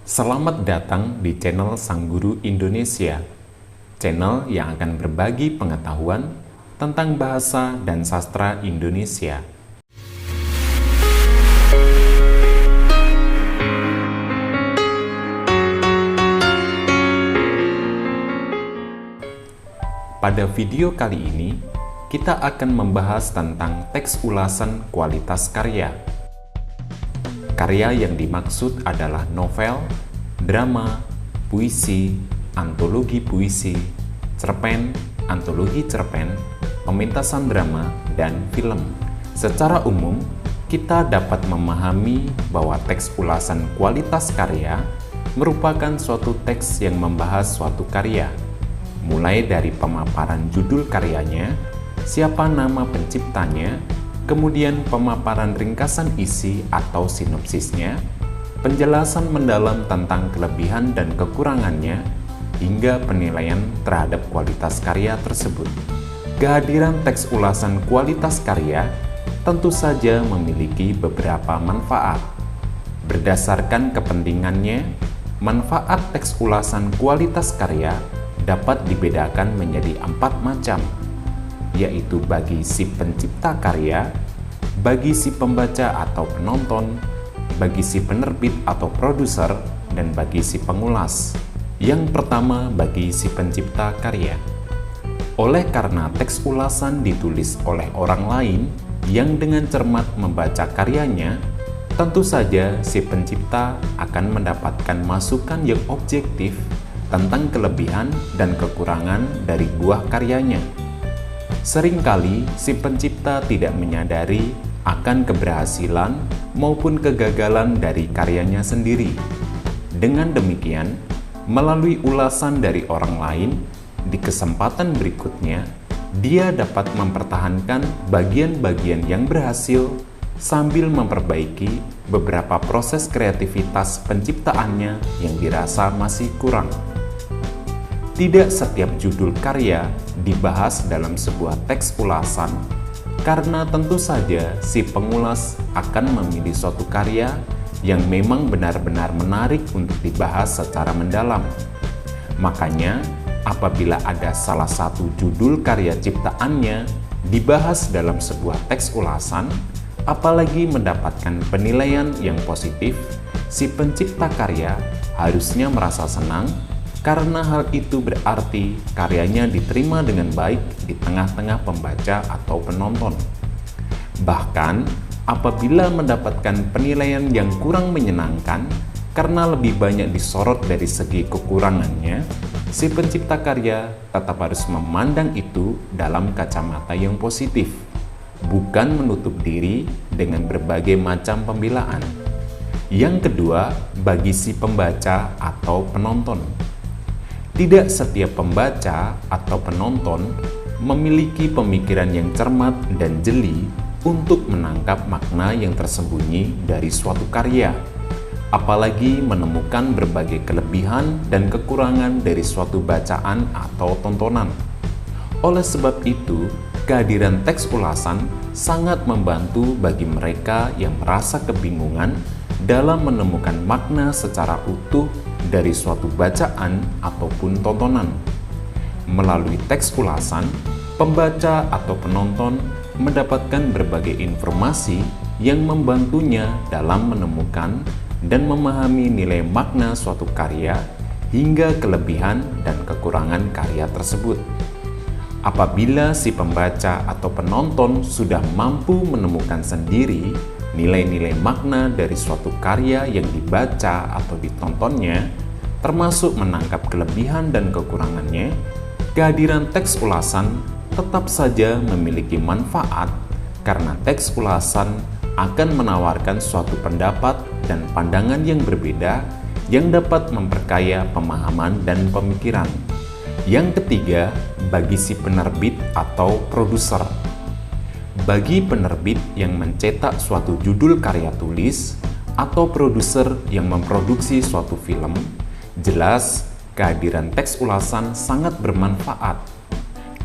Selamat datang di channel Sang Guru Indonesia, channel yang akan berbagi pengetahuan tentang bahasa dan sastra Indonesia. Pada video kali ini, kita akan membahas tentang teks ulasan kualitas karya. Karya yang dimaksud adalah novel, drama, puisi, antologi puisi, cerpen, antologi cerpen, pementasan drama, dan film. Secara umum, kita dapat memahami bahwa teks ulasan kualitas karya merupakan suatu teks yang membahas suatu karya, mulai dari pemaparan judul karyanya, siapa nama penciptanya, kemudian pemaparan ringkasan isi atau sinopsisnya, penjelasan mendalam tentang kelebihan dan kekurangannya, hingga penilaian terhadap kualitas karya tersebut. Kehadiran teks ulasan kualitas karya tentu saja memiliki beberapa manfaat. Berdasarkan kepentingannya, manfaat teks ulasan kualitas karya dapat dibedakan menjadi 4 macam, yaitu bagi si pencipta karya, bagi si pembaca atau penonton, bagi si penerbit atau produser, dan bagi si pengulas. Yang pertama, bagi si pencipta karya. Oleh karena teks ulasan ditulis oleh orang lain yang dengan cermat membaca karyanya, tentu saja si pencipta akan mendapatkan masukan yang objektif tentang kelebihan dan kekurangan dari buah karyanya. Seringkali si pencipta tidak menyadari akan keberhasilan maupun kegagalan dari karyanya sendiri. Dengan demikian, melalui ulasan dari orang lain, di kesempatan berikutnya, dia dapat mempertahankan bagian-bagian yang berhasil sambil memperbaiki beberapa proses kreativitas penciptaannya yang dirasa masih kurang. Tidak setiap judul karya dibahas dalam sebuah teks ulasan, karena tentu saja si pengulas akan memilih suatu karya yang memang benar-benar menarik untuk dibahas secara mendalam. Makanya, apabila ada salah satu judul karya ciptaannya dibahas dalam sebuah teks ulasan, apalagi mendapatkan penilaian yang positif, si pencipta karya harusnya merasa senang, karena hal itu berarti karyanya diterima dengan baik di tengah-tengah pembaca atau penonton. Bahkan, apabila mendapatkan penilaian yang kurang menyenangkan karena lebih banyak disorot dari segi kekurangannya, si pencipta karya tetap harus memandang itu dalam kacamata yang positif, bukan menutup diri dengan berbagai macam pembelaan. Yang kedua, bagi si pembaca atau penonton. Tidak setiap pembaca atau penonton memiliki pemikiran yang cermat dan jeli untuk menangkap makna yang tersembunyi dari suatu karya, apalagi menemukan berbagai kelebihan dan kekurangan dari suatu bacaan atau tontonan. Oleh sebab itu, kehadiran teks ulasan sangat membantu bagi mereka yang merasa kebingungan dalam menemukan makna secara utuh dari suatu bacaan ataupun tontonan. Melalui teks ulasan, pembaca atau penonton mendapatkan berbagai informasi yang membantunya dalam menemukan dan memahami nilai makna suatu karya hingga kelebihan dan kekurangan karya tersebut. Apabila si pembaca atau penonton sudah mampu menemukan sendiri nilai-nilai makna dari suatu karya yang dibaca atau ditontonnya, termasuk menangkap kelebihan dan kekurangannya, kehadiran teks ulasan tetap saja memiliki manfaat karena teks ulasan akan menawarkan suatu pendapat dan pandangan yang berbeda yang dapat memperkaya pemahaman dan pemikiran. Yang ketiga, bagi si penerbit atau produser. Bagi penerbit yang mencetak suatu judul karya tulis atau produser yang memproduksi suatu film, jelas kehadiran teks ulasan sangat bermanfaat.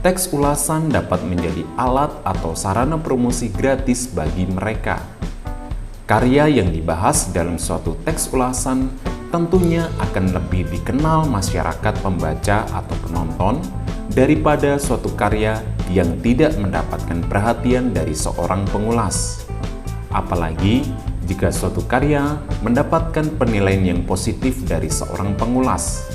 Teks ulasan dapat menjadi alat atau sarana promosi gratis bagi mereka. Karya yang dibahas dalam suatu teks ulasan tentunya akan lebih dikenal masyarakat pembaca atau penonton daripada suatu karya yang tidak mendapatkan perhatian dari seorang pengulas. Apalagi jika suatu karya mendapatkan penilaian yang positif dari seorang pengulas.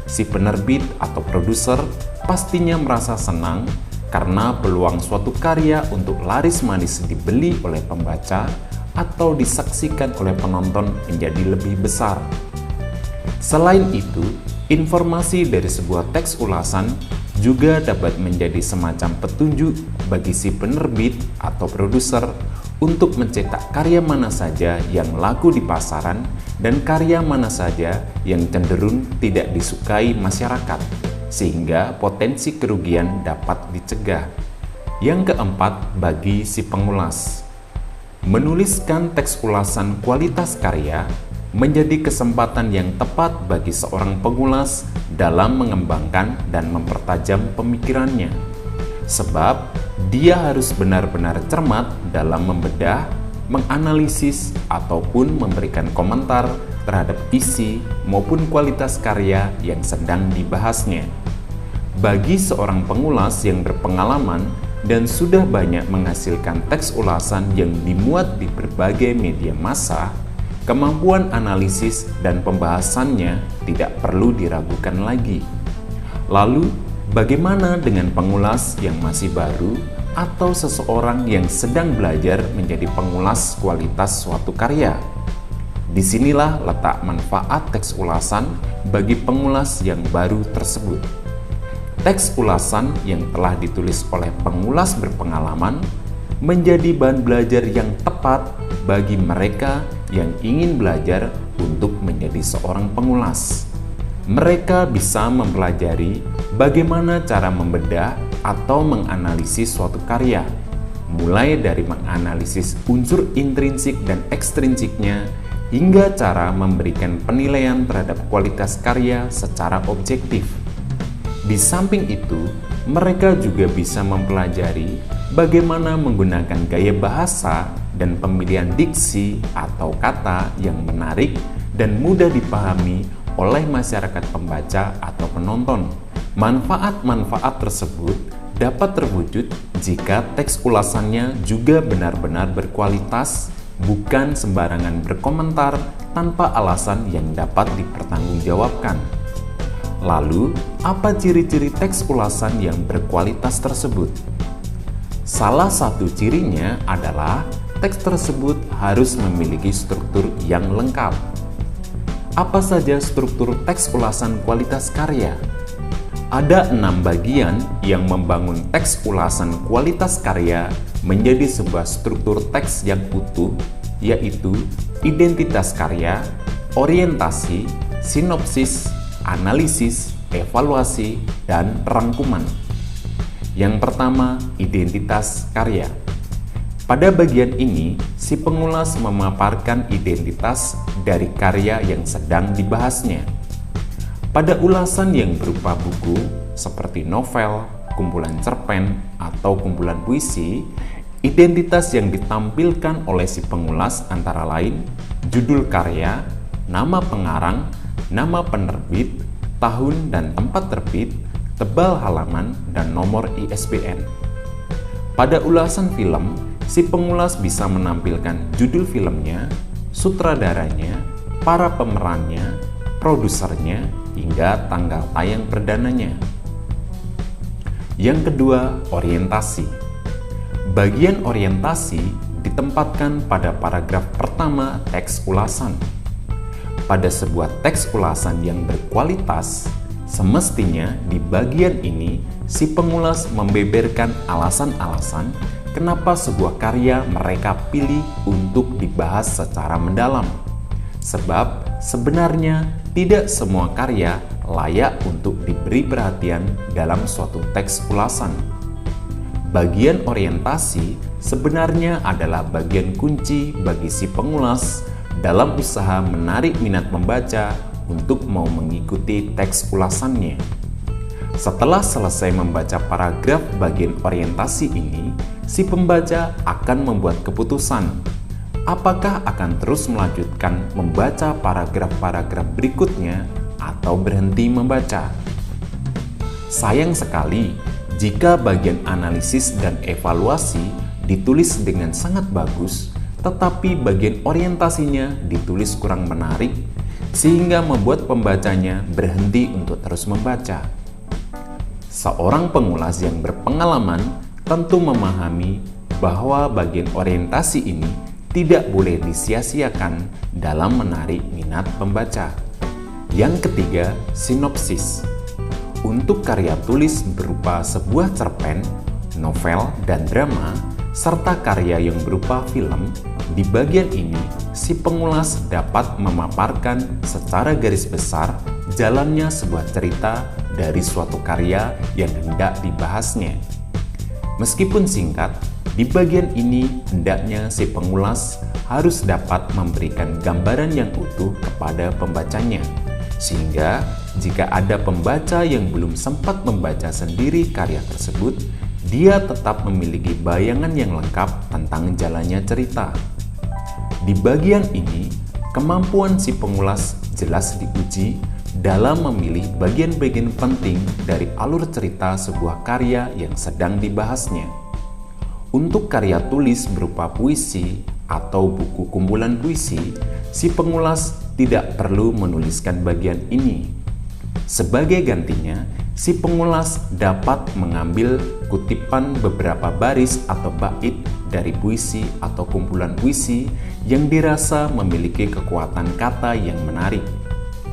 Si penerbit atau produser pastinya merasa senang karena peluang suatu karya untuk laris manis dibeli oleh pembaca atau disaksikan oleh penonton menjadi lebih besar. Selain itu, informasi dari sebuah teks ulasan juga dapat menjadi semacam petunjuk bagi si penerbit atau produser untuk mencetak karya mana saja yang laku di pasaran dan karya mana saja yang cenderung tidak disukai masyarakat, sehingga potensi kerugian dapat dicegah. Yang keempat, bagi si pengulas. Menuliskan teks ulasan kualitas karya menjadi kesempatan yang tepat bagi seorang pengulas dalam mengembangkan dan mempertajam pemikirannya. Sebab dia harus benar-benar cermat dalam membedah, menganalisis, ataupun memberikan komentar terhadap isi maupun kualitas karya yang sedang dibahasnya. Bagi seorang pengulas yang berpengalaman dan sudah banyak menghasilkan teks ulasan yang dimuat di berbagai media massa, kemampuan analisis dan pembahasannya tidak perlu diragukan lagi. Lalu, bagaimana dengan pengulas yang masih baru atau seseorang yang sedang belajar menjadi pengulas kualitas suatu karya? Disinilah letak manfaat teks ulasan bagi pengulas yang baru tersebut. Teks ulasan yang telah ditulis oleh pengulas berpengalaman menjadi bahan belajar yang tepat bagi mereka yang ingin belajar untuk menjadi seorang pengulas. Mereka bisa mempelajari bagaimana cara membedah atau menganalisis suatu karya, mulai dari menganalisis unsur intrinsik dan ekstrinsiknya, hingga cara memberikan penilaian terhadap kualitas karya secara objektif. Di samping itu, mereka juga bisa mempelajari bagaimana menggunakan gaya bahasa dan pemilihan diksi atau kata yang menarik dan mudah dipahami oleh masyarakat pembaca atau penonton. Manfaat-manfaat tersebut dapat terwujud jika teks ulasannya juga benar-benar berkualitas, bukan sembarangan berkomentar tanpa alasan yang dapat dipertanggungjawabkan. Lalu, apa ciri-ciri teks ulasan yang berkualitas tersebut? Salah satu cirinya adalah teks tersebut harus memiliki struktur yang lengkap. Apa saja struktur teks ulasan kualitas karya? Ada 6 bagian yang membangun teks ulasan kualitas karya menjadi sebuah struktur teks yang utuh, yaitu identitas karya, orientasi, sinopsis, analisis, evaluasi, dan rangkuman. Yang pertama, identitas karya. Pada bagian ini, si pengulas memaparkan identitas dari karya yang sedang dibahasnya. Pada ulasan yang berupa buku, seperti novel, kumpulan cerpen, atau kumpulan puisi, identitas yang ditampilkan oleh si pengulas antara lain judul karya, nama pengarang, nama penerbit, tahun dan tempat terbit, tebal halaman, dan nomor ISBN. Pada ulasan film, si pengulas bisa menampilkan judul filmnya, sutradaranya, para pemerannya, produsernya, hingga tanggal tayang perdananya. Yang kedua, orientasi. Bagian orientasi ditempatkan pada paragraf pertama teks ulasan. Pada sebuah teks ulasan yang berkualitas, semestinya di bagian ini si pengulas membeberkan alasan-alasan kenapa sebuah karya mereka pilih untuk dibahas secara mendalam. Sebab sebenarnya tidak semua karya layak untuk diberi perhatian dalam suatu teks ulasan. Bagian orientasi sebenarnya adalah bagian kunci bagi si pengulas dalam usaha menarik minat membaca untuk mau mengikuti teks ulasannya. Setelah selesai membaca paragraf bagian orientasi ini, si pembaca akan membuat keputusan apakah akan terus melanjutkan membaca paragraf-paragraf berikutnya atau berhenti membaca? Sayang sekali jika bagian analisis dan evaluasi ditulis dengan sangat bagus, tetapi bagian orientasinya ditulis kurang menarik, sehingga membuat pembacanya berhenti untuk terus membaca. Seorang pengulas yang berpengalaman tentu memahami bahwa bagian orientasi ini tidak boleh disia-siakan dalam menarik minat pembaca. Yang ketiga, sinopsis. Untuk karya tulis berupa sebuah cerpen, novel, dan drama, serta karya yang berupa film, di bagian ini si pengulas dapat memaparkan secara garis besar jalannya sebuah cerita dari suatu karya yang hendak dibahasnya. Meskipun singkat, di bagian ini hendaknya si pengulas harus dapat memberikan gambaran yang utuh kepada pembacanya, sehingga jika ada pembaca yang belum sempat membaca sendiri karya tersebut, dia tetap memiliki bayangan yang lengkap tentang jalannya cerita. Di bagian ini, kemampuan si pengulas jelas diuji dalam memilih bagian-bagian penting dari alur cerita sebuah karya yang sedang dibahasnya. Untuk karya tulis berupa puisi atau buku kumpulan puisi, si pengulas tidak perlu menuliskan bagian ini. Sebagai gantinya, si pengulas dapat mengambil kutipan beberapa baris atau bait dari puisi atau kumpulan puisi yang dirasa memiliki kekuatan kata yang menarik.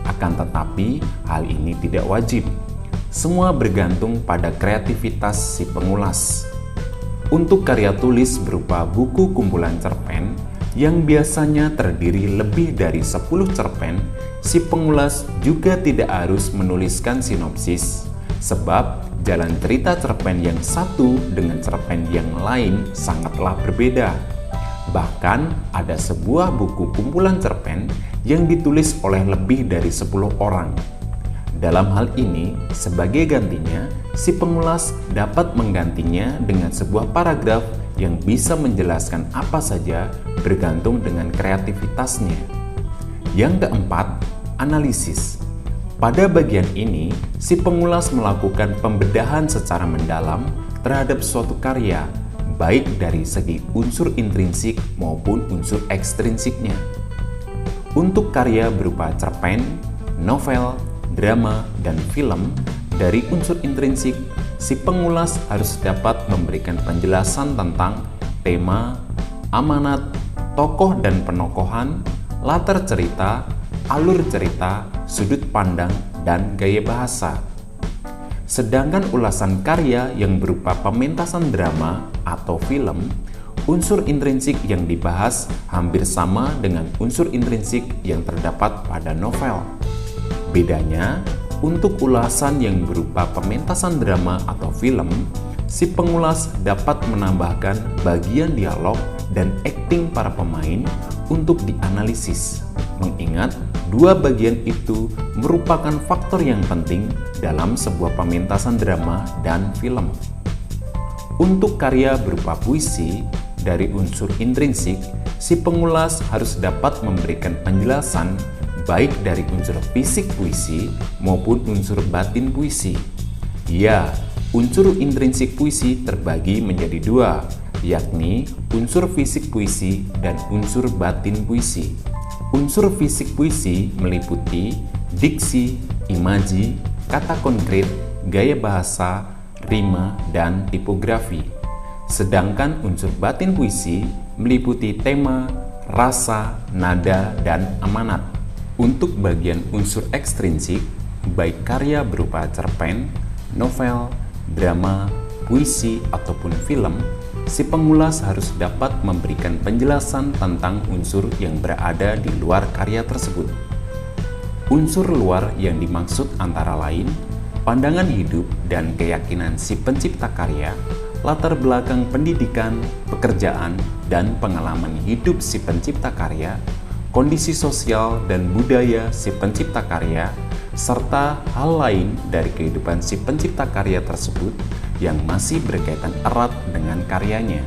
Akan tetapi, hal ini tidak wajib. Semua bergantung pada kreativitas si pengulas. Untuk karya tulis berupa buku kumpulan cerpen, yang biasanya terdiri lebih dari 10 cerpen, si pengulas juga tidak harus menuliskan sinopsis, sebab jalan cerita cerpen yang satu dengan cerpen yang lain sangatlah berbeda. Bahkan ada sebuah buku kumpulan cerpen yang ditulis oleh lebih dari 10 orang. Dalam hal ini, sebagai gantinya, si pengulas dapat menggantinya dengan sebuah paragraf yang bisa menjelaskan apa saja bergantung dengan kreativitasnya. Yang keempat, analisis. Pada bagian ini, si pengulas melakukan pembedahan secara mendalam terhadap suatu karya, baik dari segi unsur intrinsik maupun unsur ekstrinsiknya. Untuk karya berupa cerpen, novel, drama, dan film, dari unsur intrinsik, si pengulas harus dapat memberikan penjelasan tentang tema, amanat, tokoh dan penokohan, latar cerita, alur cerita, sudut pandang, dan gaya bahasa. Sedangkan ulasan karya yang berupa pementasan drama atau film, unsur intrinsik yang dibahas hampir sama dengan unsur intrinsik yang terdapat pada novel. Bedanya, untuk ulasan yang berupa pementasan drama atau film, si pengulas dapat menambahkan bagian dialog dan akting para pemain untuk dianalisis, mengingat dua bagian itu merupakan faktor yang penting dalam sebuah pementasan drama dan film. Untuk karya berupa puisi, dari unsur intrinsik, si pengulas harus dapat memberikan penjelasan baik dari unsur fisik puisi maupun unsur batin puisi. Ya, unsur intrinsik puisi terbagi menjadi dua, yakni unsur fisik puisi dan unsur batin puisi. Unsur fisik puisi meliputi diksi, imaji, kata konkret, gaya bahasa, rima, dan tipografi. Sedangkan unsur batin puisi meliputi tema, rasa, nada, dan amanat. Untuk bagian unsur ekstrinsik, baik karya berupa cerpen, novel, drama, puisi, ataupun film, si pengulas harus dapat memberikan penjelasan tentang unsur yang berada di luar karya tersebut. Unsur luar yang dimaksud antara lain pandangan hidup dan keyakinan si pencipta karya, latar belakang pendidikan, pekerjaan, dan pengalaman hidup si pencipta karya, kondisi sosial dan budaya si pencipta karya, serta hal lain dari kehidupan si pencipta karya tersebut yang masih berkaitan erat dengan karyanya.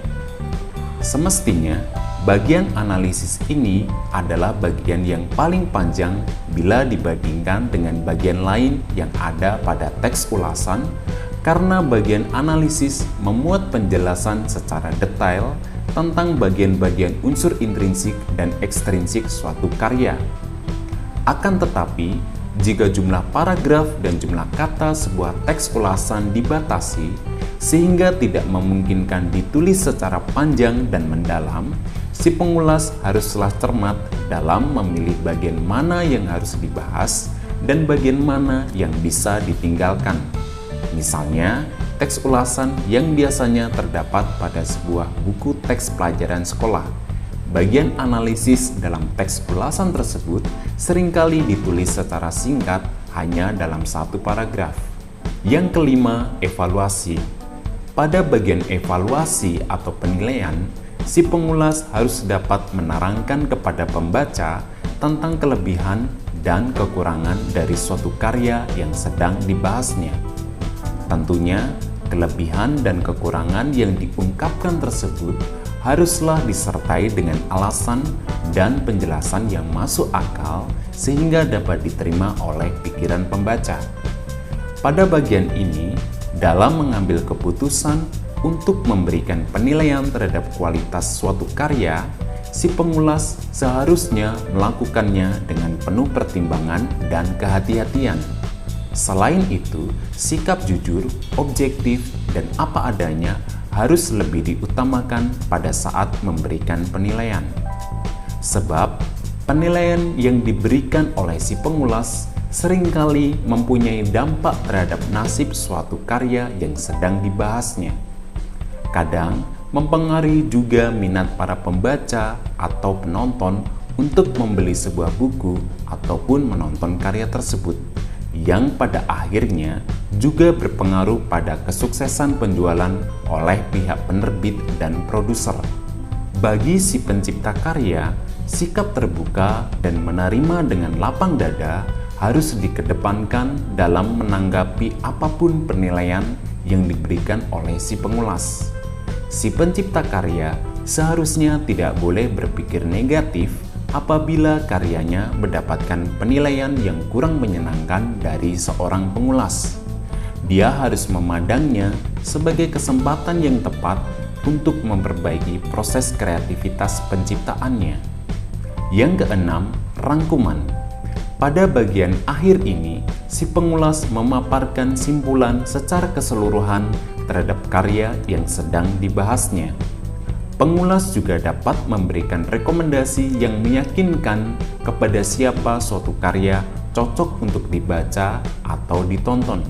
Semestinya, Bagian analisis ini adalah bagian yang paling panjang bila dibandingkan dengan bagian lain yang ada pada teks ulasan, karena bagian analisis memuat penjelasan secara detail tentang bagian-bagian unsur intrinsik dan ekstrinsik suatu karya. Akan tetapi, jika jumlah paragraf dan jumlah kata sebuah teks ulasan dibatasi, sehingga tidak memungkinkan ditulis secara panjang dan mendalam, si pengulas haruslah cermat dalam memilih bagian mana yang harus dibahas dan bagian mana yang bisa ditinggalkan. Misalnya, teks ulasan yang biasanya terdapat pada sebuah buku teks pelajaran sekolah. Bagian analisis dalam teks ulasan tersebut seringkali ditulis secara singkat hanya dalam satu paragraf. Yang kelima, evaluasi. Pada bagian evaluasi atau penilaian, si pengulas harus dapat menerangkan kepada pembaca tentang kelebihan dan kekurangan dari suatu karya yang sedang dibahasnya. Tentunya, kelebihan dan kekurangan yang diungkapkan tersebut haruslah disertai dengan alasan dan penjelasan yang masuk akal sehingga dapat diterima oleh pikiran pembaca. Pada bagian ini, dalam mengambil keputusan untuk memberikan penilaian terhadap kualitas suatu karya, si pengulas seharusnya melakukannya dengan penuh pertimbangan dan kehati-hatian. Selain itu, sikap jujur, objektif, dan apa adanya harus lebih diutamakan pada saat memberikan penilaian. Sebab, penilaian yang diberikan oleh si pengulas seringkali mempunyai dampak terhadap nasib suatu karya yang sedang dibahasnya. Kadang, mempengaruhi juga minat para pembaca atau penonton untuk membeli sebuah buku ataupun menonton karya tersebut, yang pada akhirnya juga berpengaruh pada kesuksesan penjualan oleh pihak penerbit dan produser. Bagi si pencipta karya, sikap terbuka dan menerima dengan lapang dada harus dikedepankan dalam menanggapi apapun penilaian yang diberikan oleh si pengulas. Si pencipta karya seharusnya tidak boleh berpikir negatif apabila karyanya mendapatkan penilaian yang kurang menyenangkan dari seorang pengulas. Dia harus memandangnya sebagai kesempatan yang tepat untuk memperbaiki proses kreativitas penciptaannya. Yang keenam, rangkuman. Pada bagian akhir ini, si pengulas memaparkan simpulan secara keseluruhan terhadap karya yang sedang dibahasnya. Pengulas juga dapat memberikan rekomendasi yang meyakinkan kepada siapa suatu karya cocok untuk dibaca atau ditonton.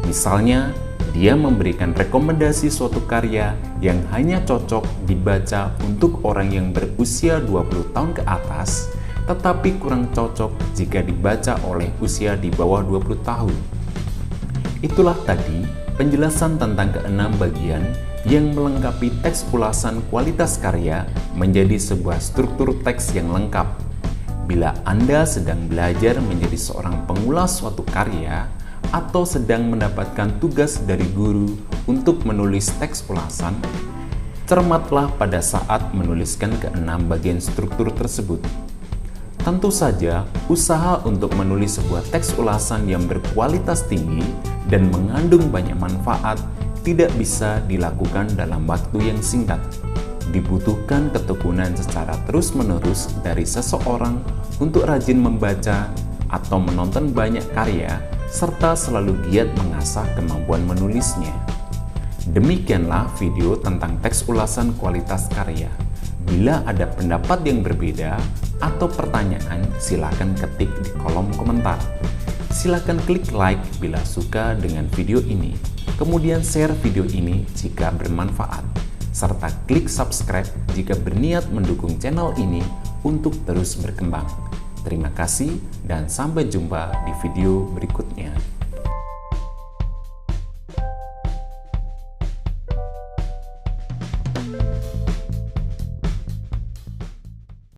Misalnya, dia memberikan rekomendasi suatu karya yang hanya cocok dibaca untuk orang yang berusia 20 tahun ke atas, tetapi kurang cocok jika dibaca oleh usia di bawah 20 tahun. Itulah tadi penjelasan tentang keenam bagian yang melengkapi teks ulasan kualitas karya menjadi sebuah struktur teks yang lengkap. Bila Anda sedang belajar menjadi seorang pengulas suatu karya atau sedang mendapatkan tugas dari guru untuk menulis teks ulasan, cermatlah pada saat menuliskan keenam bagian struktur tersebut. Tentu saja, usaha untuk menulis sebuah teks ulasan yang berkualitas tinggi dan mengandung banyak manfaat tidak bisa dilakukan dalam waktu yang singkat. Dibutuhkan ketekunan secara terus-menerus dari seseorang untuk rajin membaca atau menonton banyak karya, serta selalu giat mengasah kemampuan menulisnya. Demikianlah video tentang teks ulasan kualitas karya. Bila ada pendapat yang berbeda atau pertanyaan, silakan ketik di kolom komentar. Silakan klik like bila suka dengan video ini, kemudian share video ini jika bermanfaat, serta klik subscribe jika berniat mendukung channel ini untuk terus berkembang. Terima kasih dan sampai jumpa di video berikutnya.